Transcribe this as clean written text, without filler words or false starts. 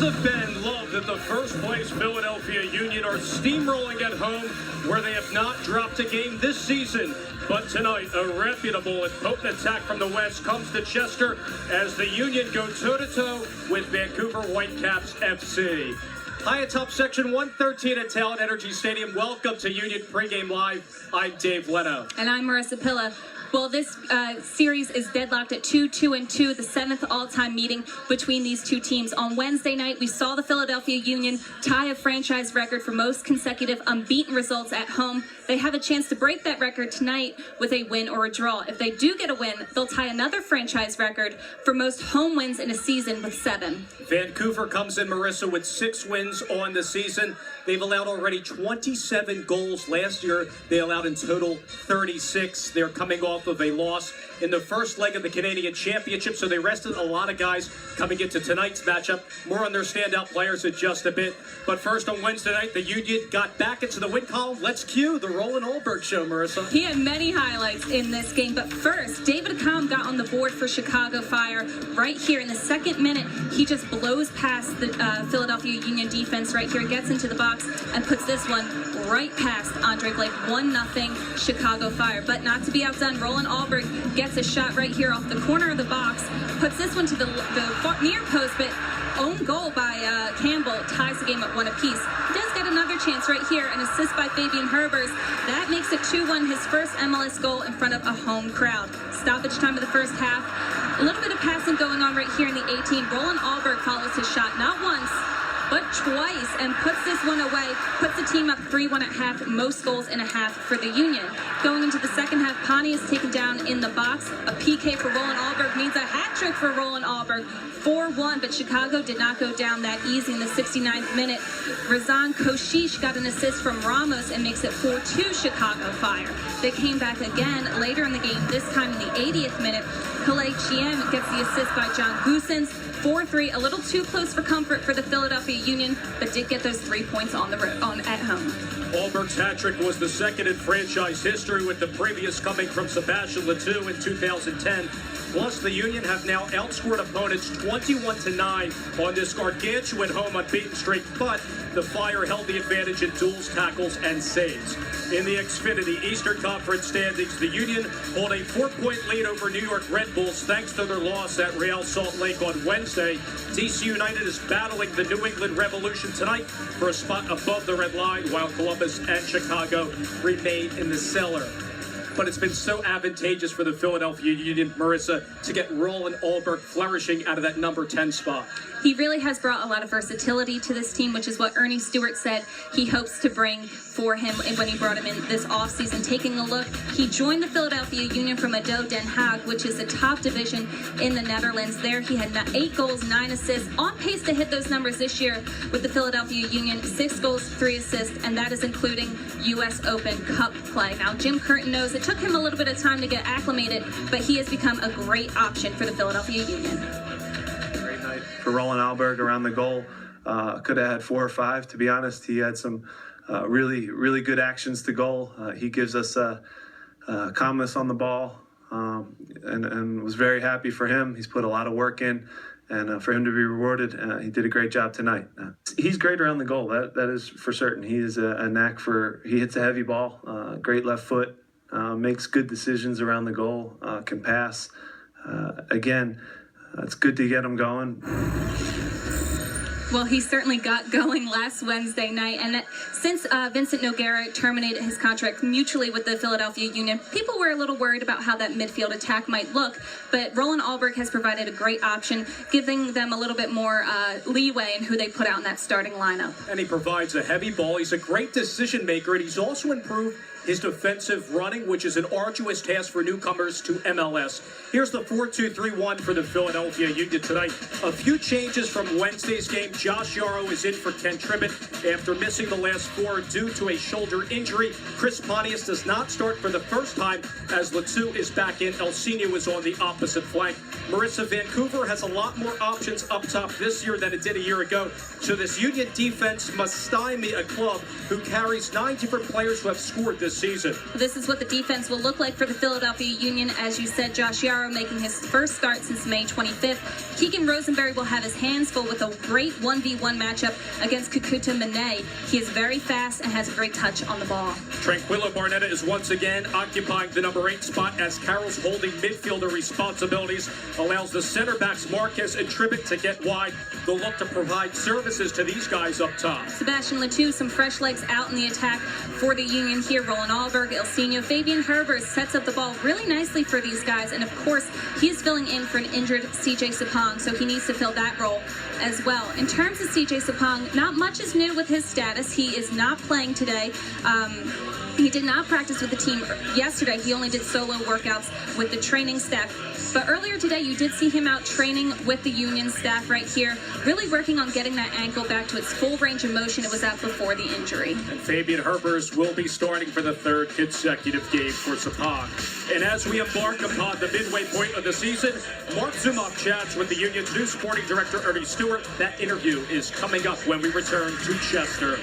Marissa Ben love that the first-place Philadelphia Union are steamrolling at home where they have not dropped a game this season. But tonight, a reputable and potent attack from the West comes to Chester as the Union go toe-to-toe with Vancouver Whitecaps FC. Hi, atop Section 113 at Talent Energy Stadium. Welcome to Union Pregame Live. I'm Dave Leno. And I'm Marissa Pilla. Well, this series is deadlocked at 2-2-2, the 7th all-time meeting between these two teams. On Wednesday night, we saw the Philadelphia Union tie a franchise record for most consecutive unbeaten results at home. They have a chance to break that record tonight with a win or a draw. If they do get a win, they'll tie another franchise record for most home wins in a season with 7. Vancouver comes in, Marissa, with 6 wins on the season. They've allowed already 27 goals. Last year, they allowed in total 36. They're coming off of a loss in the first leg of the Canadian Championship, so they rested a lot of guys coming into tonight's matchup. More on their standout players in just a bit. But first, on Wednesday night, the Union got back into the win column. Let's cue the Roland Alberg show, Marissa. He had many highlights in this game, but first, David Comm got on the board for Chicago Fire right here in the second minute. He just blows past the Philadelphia Union defense right here, gets into the box, and puts this one right past Andre Blake. 1-0 Chicago Fire. But not to be outdone, Roland Alberg gets a shot right here off the corner of the box, puts this one to the near post, but own goal by Campbell ties the game at 1 apiece. He does get another chance right here, an assist by Fabian Herbers. That makes it 2-1, his first MLS goal in front of a home crowd. Stoppage time of the first half. A little bit of passing going on right here in the 18. Roland Alberg follows his shot not once, but twice, and puts this one away, puts the team up 3-1 at half, most goals in a half for the Union. Going into the second half, Pani is taken down in the box. A PK for Roland Alberg means a hat trick for Roland Alberg. 4-1, but Chicago did not go down that easy in the 69th minute. Razan Koshish got an assist from Ramos and makes it 4-2 Chicago Fire. They came back again later in the game, this time in the 80th minute. Kalei Chiem gets the assist by John Goosens. 4-3, a little too close for comfort for the Philadelphia Union, but did get those 3 points on the at home. Alberg's hat-trick was the second in franchise history, with the previous coming from Sebastian Letou in 2010. Plus, the Union have now outscored opponents 21-9 on this gargantuan home unbeaten streak, but the Fire held the advantage in duels, tackles, and saves. In the Xfinity Eastern Conference standings, the Union hold a 4-point lead over New York Red Bulls thanks to their loss at Real Salt Lake on Wednesday. DC United is battling the New England Revolution tonight for a spot above the red line, while Columbus and Chicago remain in the cellar. But it's been so advantageous for the Philadelphia Union, Marissa, to get Roland Alberg flourishing out of that number 10 spot. He really has brought a lot of versatility to this team, which is what Ernie Stewart said he hopes to bring for him when he brought him in this offseason. Taking a look, he joined the Philadelphia Union from ADO Den Haag, which is the top division in the Netherlands. There he had 8 goals, 9 assists, on pace to hit those numbers this year with the Philadelphia Union. 6 goals, 3 assists, and that is including U.S. Open Cup play. Now, Jim Curtin knows it took him a little bit of time to get acclimated, but he has become a great option for the Philadelphia Union. For Roland Alberg around the goal. Could have had 4 or 5, to be honest. He had some really good actions to goal. He gives us calmness on the ball, and was very happy for him. He's put a lot of work in, and for him to be rewarded, he did a great job tonight. He's great around the goal, that is for certain. He is a knack he hits a heavy ball, great left foot, makes good decisions around the goal, can pass. Again, it's good to get him going. Well, he certainly got going last Wednesday night, and since Vincent Nogueira terminated his contract mutually with the Philadelphia Union, people were a little worried about how that midfield attack might look, but Roland Alberg has provided a great option, giving them a little bit more leeway in who they put out in that starting lineup. And he provides a heavy ball. He's a great decision maker, and he's also improved his defensive running, which is an arduous task for newcomers to MLS. Here's the 4-2-3-1 for the Philadelphia Union tonight. A few changes from Wednesday's game. Josh Yarrow is in for Ken Tribbett after missing the last 4 due to a shoulder injury. Chris Pontius does not start for the first time as Letou is back in. Elsinho is on the opposite flank. Marissa, Vancouver has a lot more options up top this year than it did a year ago. So this Union defense must stymie a club who carries 9 different players who have scored this this season. This is what the defense will look like for the Philadelphia Union. As you said, Josh Yarrow making his first start since May 25th. Keegan Rosenberry will have his hands full with a great 1v1 matchup against Kakuta Mane. He is very fast and has a great touch on the ball. Tranquillo Barnetta is once again occupying the number 8 spot as Carroll's holding midfielder responsibilities, allows the center backs Marquez and Tribbett to get wide. They'll look to provide services to these guys up top. Sebastian Letou, some fresh legs out in the attack for the Union here. Roland Alberg, Ilsinho, Fabian Herbers sets up the ball really nicely for these guys. And of course, he is filling in for an injured CJ Sapong, so he needs to fill that role as well. In terms of CJ Sapong, not much is new with his status. He is not playing today. He did not practice with the team yesterday. He only did solo workouts with the training staff. But earlier today, you did see him out training with the Union staff right here, really working on getting that ankle back to its full range of motion it was at before the injury. And Fabian Herbers will be starting for the 3rd consecutive game for Sapong. And as we embark upon the midway point of the season, Mark Zumach chats with the Union's new sporting director, Ernie Stewart. That interview is coming up when we return to Chester.